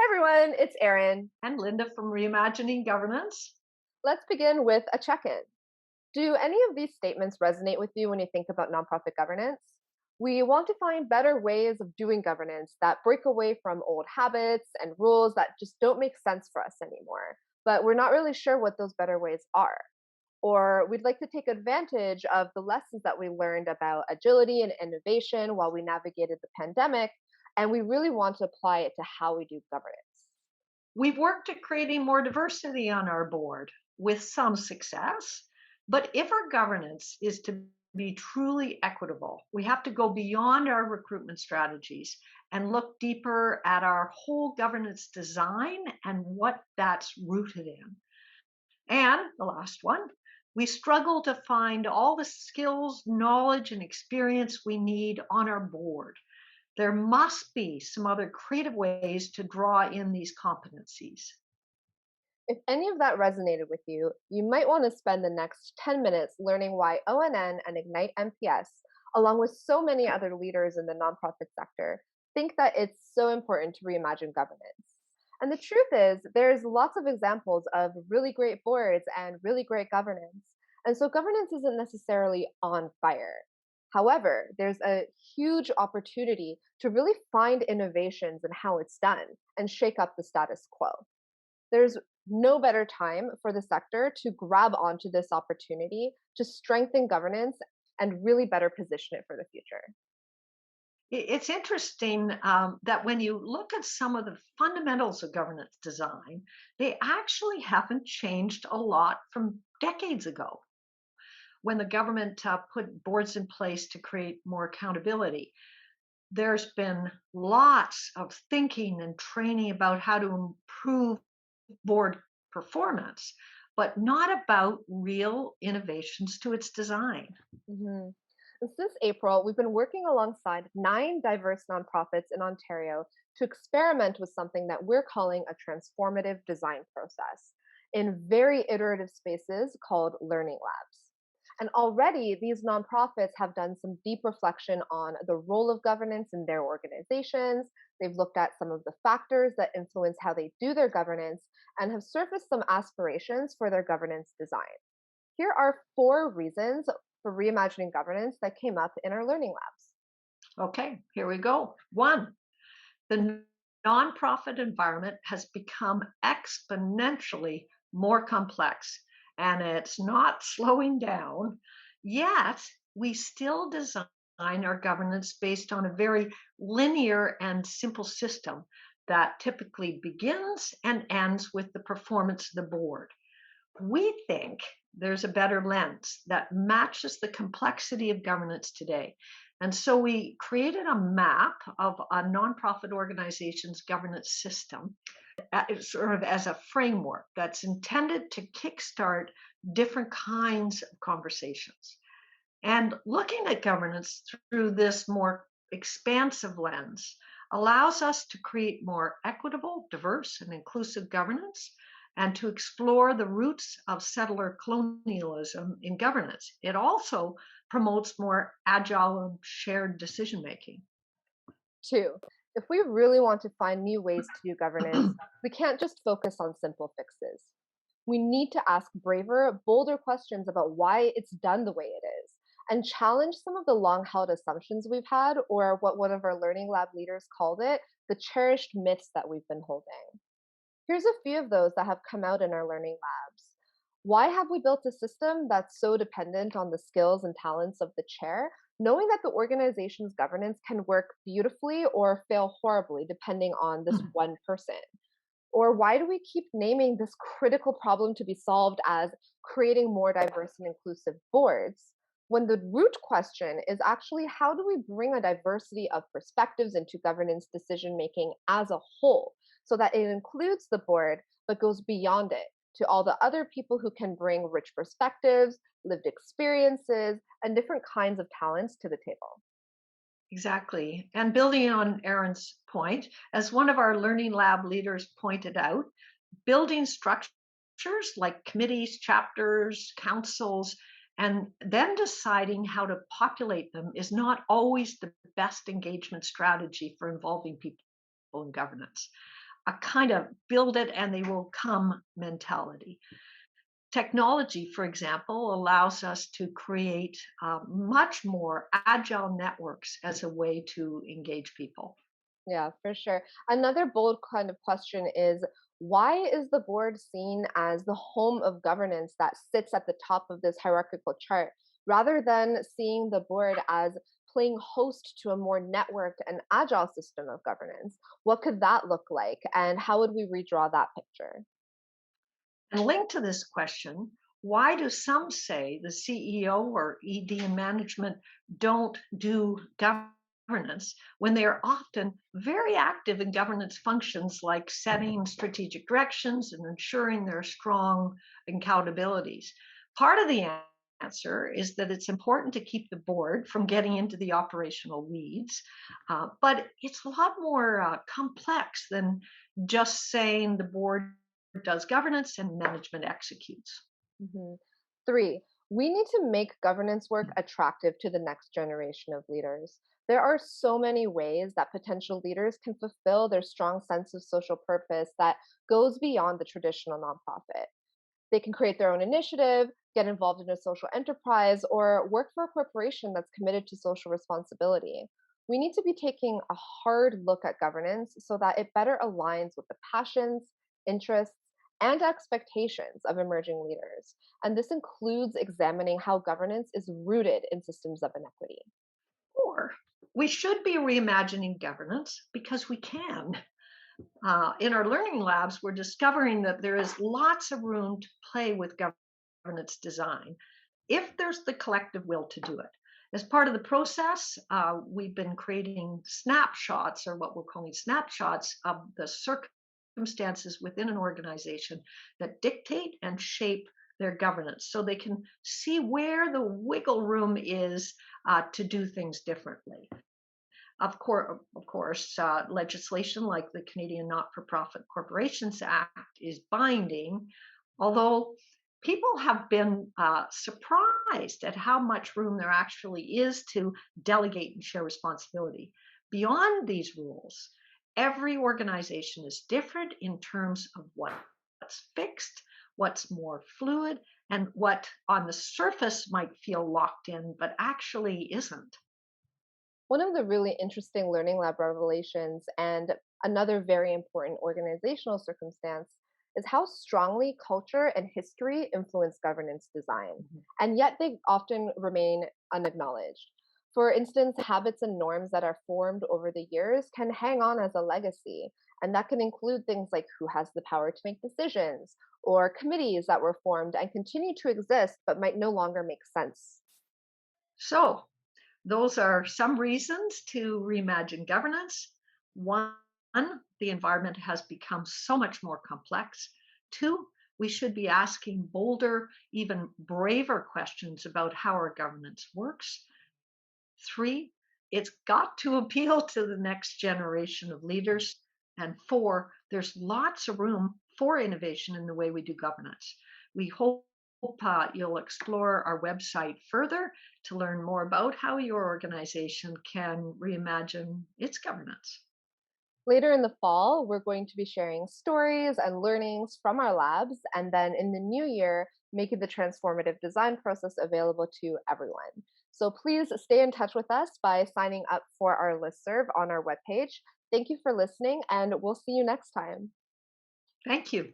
Hi everyone, it's Erin. And Linda from Reimagining Governance. Let's begin with a check in. Do any of these statements resonate with you when you think about nonprofit governance? We want to find better ways of doing governance that break away from old habits and rules that just don't make sense for us anymore, but we're not really sure what those better ways are. Or we'd like to take advantage of the lessons that we learned about agility and innovation while we navigated the pandemic, and we really want to apply it to how we do governance. We've worked at creating more diversity on our board with some success. But if our governance is to be truly equitable, we have to go beyond our recruitment strategies and look deeper at our whole governance design and what that's rooted in. And the last one, we struggle to find all the skills, knowledge, and experience we need on our board. There must be some other creative ways to draw in these competencies. If any of that resonated with you, you might want to spend the next 10 minutes learning why ONN and Ignite MPS, along with so many other leaders in the nonprofit sector, think that it's so important to reimagine governance. And the truth is, there's lots of examples of really great boards and really great governance. And so governance isn't necessarily on fire. However, there's a huge opportunity to really find innovations in how it's done and shake up the status quo. There's no better time for the sector to grab onto this opportunity to strengthen governance and really better position it for the future. It's interesting that when you look at some of the fundamentals of governance design, they actually haven't changed a lot from decades ago when the government put boards in place to create more accountability. There's been lots of thinking and training about how to improve board performance, but not about real innovations to its design. Mhm. And since April, we've been working alongside 9 diverse nonprofits in Ontario to experiment with something that we're calling a transformative design process in very iterative spaces called learning labs. And already, these nonprofits have done some deep reflection on the role of governance in their organizations. They've looked at some of the factors that influence how they do their governance and have surfaced some aspirations for their governance design. Here are 4 reasons for reimagining governance that came up in our learning labs. Okay, here we go. One, the nonprofit environment has become exponentially more complex and it's not slowing down, yet we still design our governance based on a very linear and simple system that typically begins and ends with the performance of the board. We think there's a better lens that matches the complexity of governance today. And so we created a map of a nonprofit organization's governance system sort of as a framework that's intended to kickstart different kinds of conversations. And looking at governance through this more expansive lens allows us to create more equitable, diverse, and inclusive governance and to explore the roots of settler colonialism in governance. It also promotes more agile and shared decision making. 2, if we really want to find new ways to do governance, we can't just focus on simple fixes. We need to ask braver, bolder questions about why it's done the way it is and challenge some of the long held assumptions we've had, or what one of our learning lab leaders called it, the cherished myths that we've been holding. Here's a few of those that have come out in our learning labs. Why have we built a system that's so dependent on the skills and talents of the chair, knowing that the organization's governance can work beautifully or fail horribly depending on this one person? Or why do we keep naming this critical problem to be solved as creating more diverse and inclusive boards, when the root question is actually how do we bring a diversity of perspectives into governance decision making as a whole so that it includes the board but goes beyond it to all the other people who can bring rich perspectives, lived experiences, and different kinds of talents to the table? Exactly. And building on Erin's point, as one of our learning lab leaders pointed out, building structures like committees, chapters, councils, and then deciding how to populate them is not always the best engagement strategy for involving people in governance. a kind of build it and they will come mentality. Technology, for example, allows us to create much more agile networks as a way to engage people. Yeah, for sure. Another bold kind of question is, why is the board seen as the home of governance that sits at the top of this hierarchical chart, rather than seeing the board as playing host to a more networked and agile system of governance? What could that look like, and how would we redraw that picture? And linked to this question, why do some say the CEO or ED in management don't do governance when they are often very active in governance functions like setting strategic directions and ensuring there are strong accountabilities? Part of the answer is that it's important to keep the board from getting into the operational weeds, but it's a lot more complex than just saying the board does governance and management executes. Mhm. Three, we need to make governance work attractive to the next generation of leaders. There are so many ways that potential leaders can fulfill their strong sense of social purpose that goes beyond the traditional nonprofit. They can create their own initiative, get involved in a social enterprise, or work for a corporation that's committed to social responsibility. We need to be taking a hard look at governance so that it better aligns with the passions, interests, and expectations of emerging leaders. And this includes examining how governance is rooted in systems of inequity. Or we should be reimagining governance because we can. In our learning labs, we're discovering that there is lots of room to play with governance design if there's the collective will to do it. As part of the process, we've been creating snapshots, or what we're calling snapshots, of the circumstances within an organization that dictate and shape their governance so they can see where the wiggle room is to do things differently. Of course, legislation like the Canadian Not-for-Profit Corporations Act is binding, although people have been surprised at how much room there actually is to delegate and share responsibility. Beyond these rules, every organization is different in terms of what's fixed, what's more fluid, and what on the surface might feel locked in, but actually isn't. One of the really interesting Learning Lab revelations, and another very important organizational circumstance, is how strongly culture and history influence governance design, Mhm. and yet they often remain unacknowledged. For instance, habits and norms that are formed over the years can hang on as a legacy, and that can include things like who has the power to make decisions, or committees that were formed and continue to exist but might no longer make sense. So, those are some reasons to reimagine governance. One, the environment has become so much more complex. Two, we should be asking bolder, even braver questions about how our governance works. Three, it's got to appeal to the next generation of leaders. And four, there's lots of room for innovation in the way we do governance. We hope you'll explore our website further to learn more about how your organization can reimagine its governance. Later in the fall, we're going to be sharing stories and learnings from our labs, and then in the new year, making the transformative design process available to everyone. So please stay in touch with us by signing up for our listserv on our webpage. Thank you for listening, and we'll see you next time. Thank you.